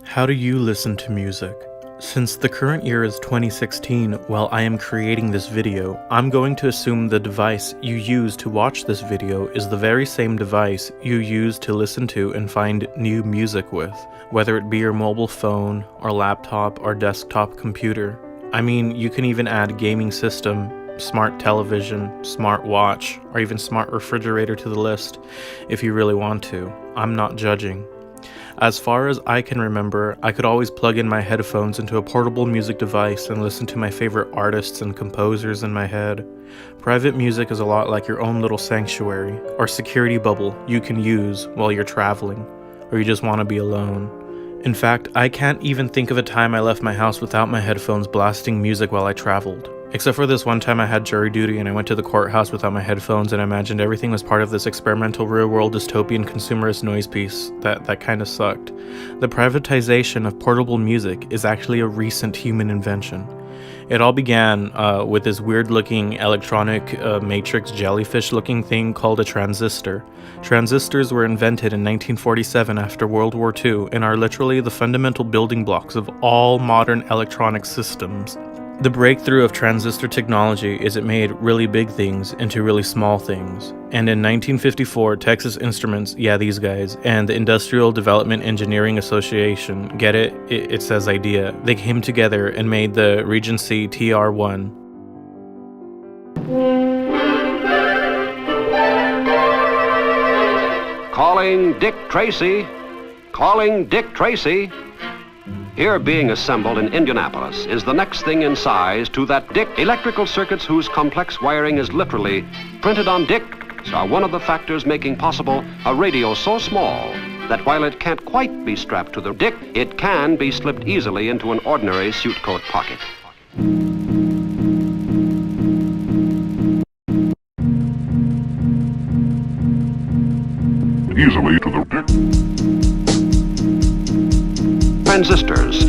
How do you listen to music? Since the current year is 2016, while I am creating this video, I'm going to assume the device you use to watch this video is the very same device you use to listen to and find new music with, whether it be your mobile phone, or laptop, or desktop computer. I mean, you can even add gaming system, smart television, smart watch, or even smart refrigerator to the list if you really want to. I'm not judging. As far as I can remember, I could always plug in my headphones into a portable music device and listen to my favorite artists and composers in my head. Private music is a lot like your own little sanctuary, or security bubble you can use while you're traveling, or you just want to be alone. In fact, I can't even think of a time I left my house without my headphones blasting music while I traveled. Except for this one time I had jury duty and I went to the courthouse without my headphones and imagined everything was part of this experimental real-world dystopian consumerist noise piece. That kinda sucked. The privatization of portable music is actually a recent human invention. It all began with this weird-looking electronic matrix jellyfish-looking thing called a transistor. Transistors were invented in 1947 after World War II and are literally the fundamental building blocks of all modern electronic systems. The breakthrough of transistor technology is it made really big things into really small things. And in 1954, Texas Instruments, yeah, these guys, and the Industrial Development Engineering Association, get it? It says idea. They came together and made the Regency TR-1. Calling Dick Tracy. Calling Dick Tracy. Here being assembled in Indianapolis is the next thing in size to that Dick. Electrical circuits whose complex wiring is literally printed on Dicks are one of the factors making possible a radio so small that while it can't quite be strapped to the Dick, it can be slipped easily into an ordinary suit coat pocket. Easily to the Dick. Transistors,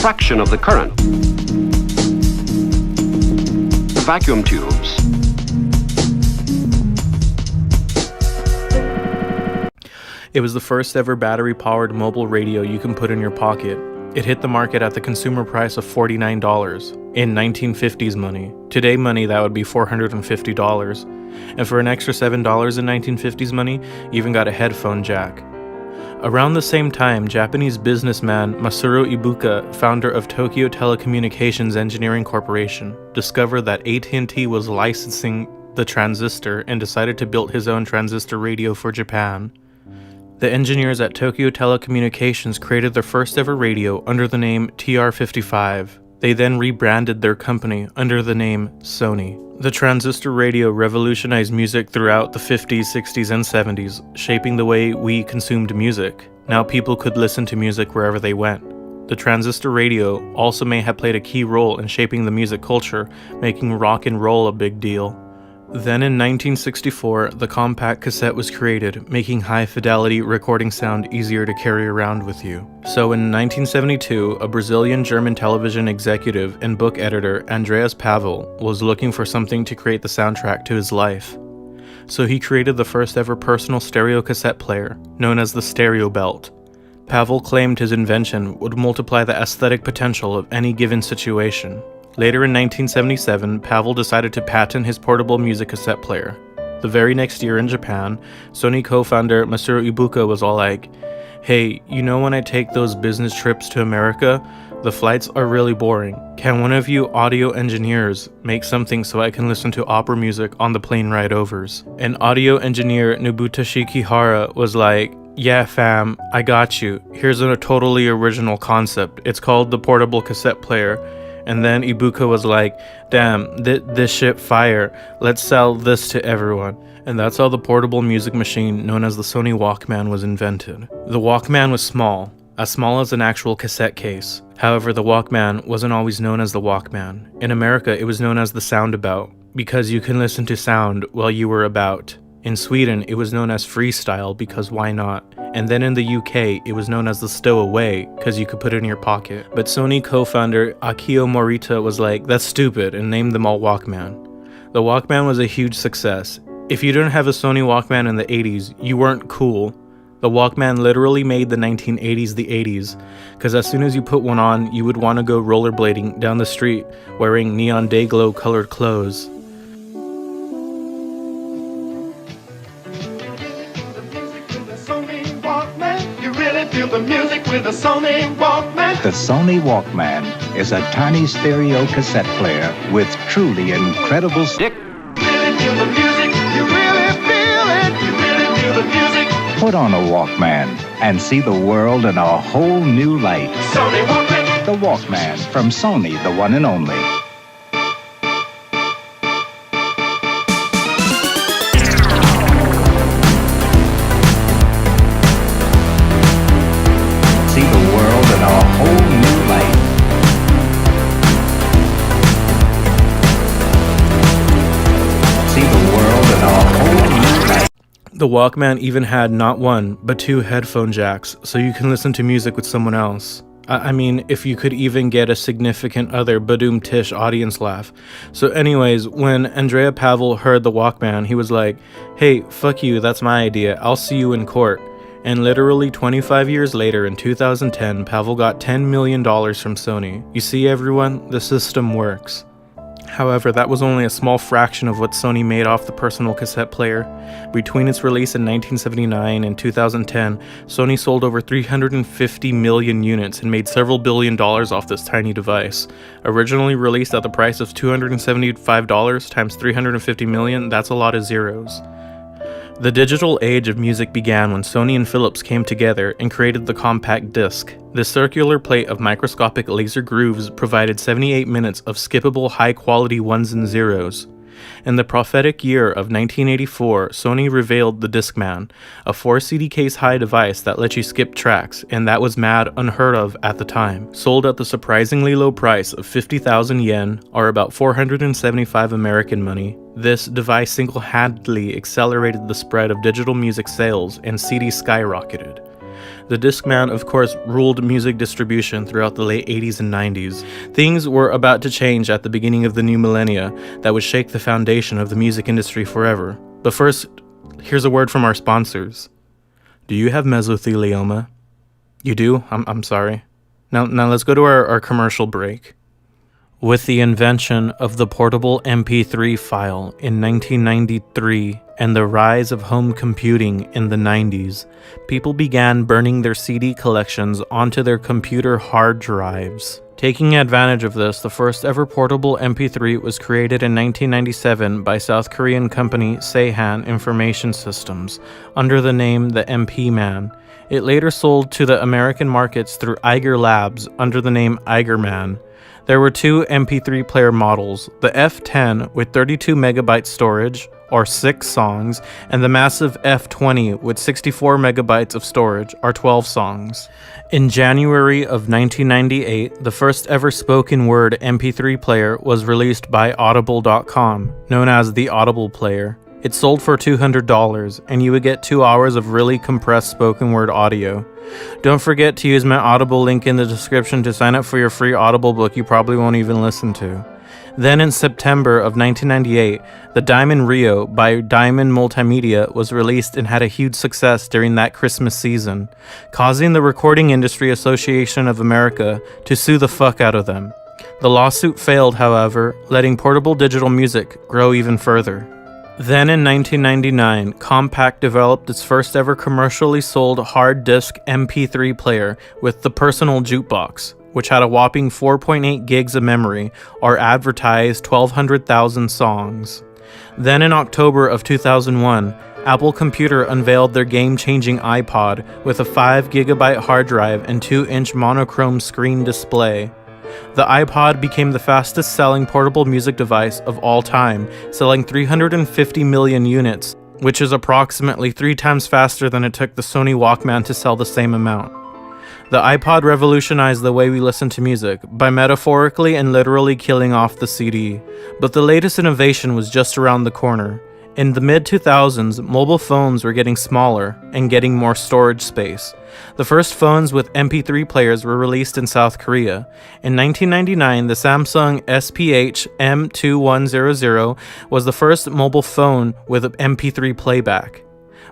fraction of the current, vacuum tubes. It was the first ever battery-powered mobile radio you can put in your pocket. It hit the market at the consumer price of $49 in 1950s money. Today money, that would be $450. And for an extra $7 in 1950s money, you even got a headphone jack. Around the same time, Japanese businessman Masaru Ibuka, founder of Tokyo Telecommunications Engineering Corporation, discovered that AT&T was licensing the transistor and decided to build his own transistor radio for Japan. The engineers at Tokyo Telecommunications created their first ever radio under the name TR-55. They then rebranded their company under the name Sony. The transistor radio revolutionized music throughout the 50s, 60s, and 70s, shaping the way we consumed music. Now people could listen to music wherever they went. The transistor radio also may have played a key role in shaping the music culture, making rock and roll a big deal. Then in 1964, the compact cassette was created, making high-fidelity recording sound easier to carry around with you. So in 1972, a Brazilian-German television executive and book editor, Andreas Pavel, was looking for something to create the soundtrack to his life. So he created the first ever personal stereo cassette player, known as the Stereo Belt. Pavel claimed his invention would multiply the aesthetic potential of any given situation. Later in 1977, Pavel decided to patent his portable music cassette player. The very next year in Japan, Sony co-founder Masaru Ibuka was all like, "Hey, you know when I take those business trips to America? The flights are really boring. Can one of you audio engineers make something so I can listen to opera music on the plane ride overs?" And audio engineer Nobutashi Kihara was like, "Yeah fam, I got you. Here's a totally original concept. It's called the portable cassette player." And then Ibuka was like, "Damn, this shit fire. Let's sell this to everyone." And that's how the portable music machine known as the Sony Walkman was invented. The Walkman was small as an actual cassette case. However, the Walkman wasn't always known as the Walkman. In America, it was known as the Soundabout, because you can listen to sound while you were about. In Sweden, it was known as freestyle because why not? And then in the UK, it was known as the stowaway because you could put it in your pocket. But Sony co-founder Akio Morita was like, "That's stupid," and named them all Walkman. The Walkman was a huge success. If you didn't have a Sony Walkman in the 80s, you weren't cool. The The Walkman literally made the 1980s the 80s, because as soon as you put one on, you would want to go rollerblading down the street wearing neon day-glow colored clothes. The music with the Sony Walkman. The Sony Walkman is a tiny stereo cassette player with truly incredible... Dick. Really feel the music, you really feel it. You really feel the music. Put on a Walkman and see the world in a whole new light. Sony Walkman. The Walkman from Sony, the one and only. See the world in a whole new light. See the world in a whole new light. The Walkman even had not one, but two headphone jacks, so you can listen to music with someone else. I mean, if you could even get a significant other Badoom Tish audience laugh. So anyways, when Andrea Pavel heard the Walkman, he was like, "Hey, fuck you, that's my idea, I'll see you in court." And literally 25 years later, in 2010, Pavel got $10 million from Sony. You see, everyone, the system works. However, that was only a small fraction of what Sony made off the personal cassette player. Between its release in 1979 and 2010, Sony sold over 350 million units and made several $billion off this tiny device. Originally released at the price of $275 times 350 million, that's a lot of zeros. The digital age of music began when Sony and Philips came together and created the compact disc. This circular plate of microscopic laser grooves provided 78 minutes of skippable high-quality ones and zeros. In the prophetic year of 1984, Sony revealed the Discman, a 4 CD case high device that let you skip tracks, and that was mad unheard of at the time. Sold at the surprisingly low price of 50,000 yen, or about 475 American money, this device single-handedly accelerated the spread of digital music sales, and CDs skyrocketed. The Discman, of course, ruled music distribution throughout the late 80s and 90s. Things were about to change at the beginning of the new millennia that would shake the foundation of the music industry forever. But first, here's a word from our sponsors. Do you have mesothelioma? You do? I'm sorry. Now let's go to our commercial break. With the invention of the portable MP3 file in 1993 and the rise of home computing in the 90s, people began burning their CD collections onto their computer hard drives. Taking advantage of this, the first ever portable MP3 was created in 1997 by South Korean company Seihan Information Systems under the name the MP Man. It later sold to the American markets through Eiger Labs under the name Eigerman. There were two MP3 player models, the F10 with 32 megabyte storage, or 6 songs, and the massive F20 with 64 megabytes of storage, or 12 songs. In January of 1998, the first ever spoken word MP3 player was released by Audible.com, known as the Audible Player. It sold for $200, and you would get 2 hours of really compressed spoken word audio. Don't forget to use my Audible link in the description to sign up for your free Audible book you probably won't even listen to. Then in September of 1998, the Diamond Rio by Diamond Multimedia was released and had a huge success during that Christmas season, causing the Recording Industry Association of America to sue the fuck out of them. The lawsuit failed, however, letting portable digital music grow even further. Then in 1999, Compaq developed its first ever commercially sold hard disk MP3 player with the Personal Jukebox, which had a whopping 4.8 gigs of memory, or advertised 1,200,000 songs. Then in October of 2001, Apple Computer unveiled their game-changing iPod with a 5 gigabyte hard drive and 2-inch monochrome screen display. The iPod became the fastest selling portable music device of all time, selling 350 million units, which is approximately 3 times faster than it took the Sony Walkman to sell the same amount. The iPod revolutionized the way we listen to music by metaphorically and literally killing off the CD, but the latest innovation was just around the corner. In the mid-2000s, mobile phones were getting smaller and getting more storage space. The first phones with MP3 players were released in South Korea. In 1999, the Samsung SPH M2100 was the first mobile phone with MP3 playback.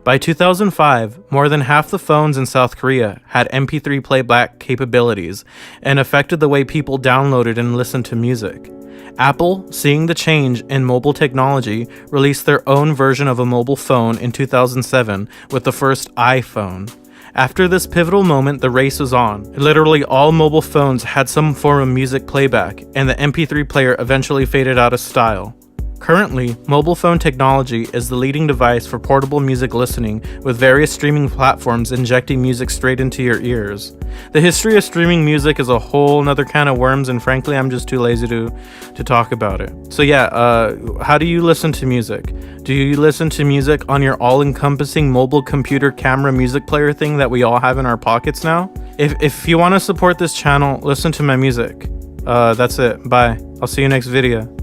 By 2005, more than half the phones in South Korea had MP3 playback capabilities and affected the way people downloaded and listened to music. Apple, seeing the change in mobile technology, released their own version of a mobile phone in 2007 with the first iPhone. After this pivotal moment, the race was on. Literally all mobile phones had some form of music playback, and the MP3 player eventually faded out of style. Currently, mobile phone technology is the leading device for portable music listening, with various streaming platforms injecting music straight into your ears. The history of streaming music is a whole nother can of worms, and frankly, I'm just too lazy to talk about it. So yeah, how do you listen to music? Do you listen to music on your all-encompassing mobile computer camera music player thing that we all have in our pockets now? If you want to support this channel, listen to my music. That's it. Bye. I'll see you next video.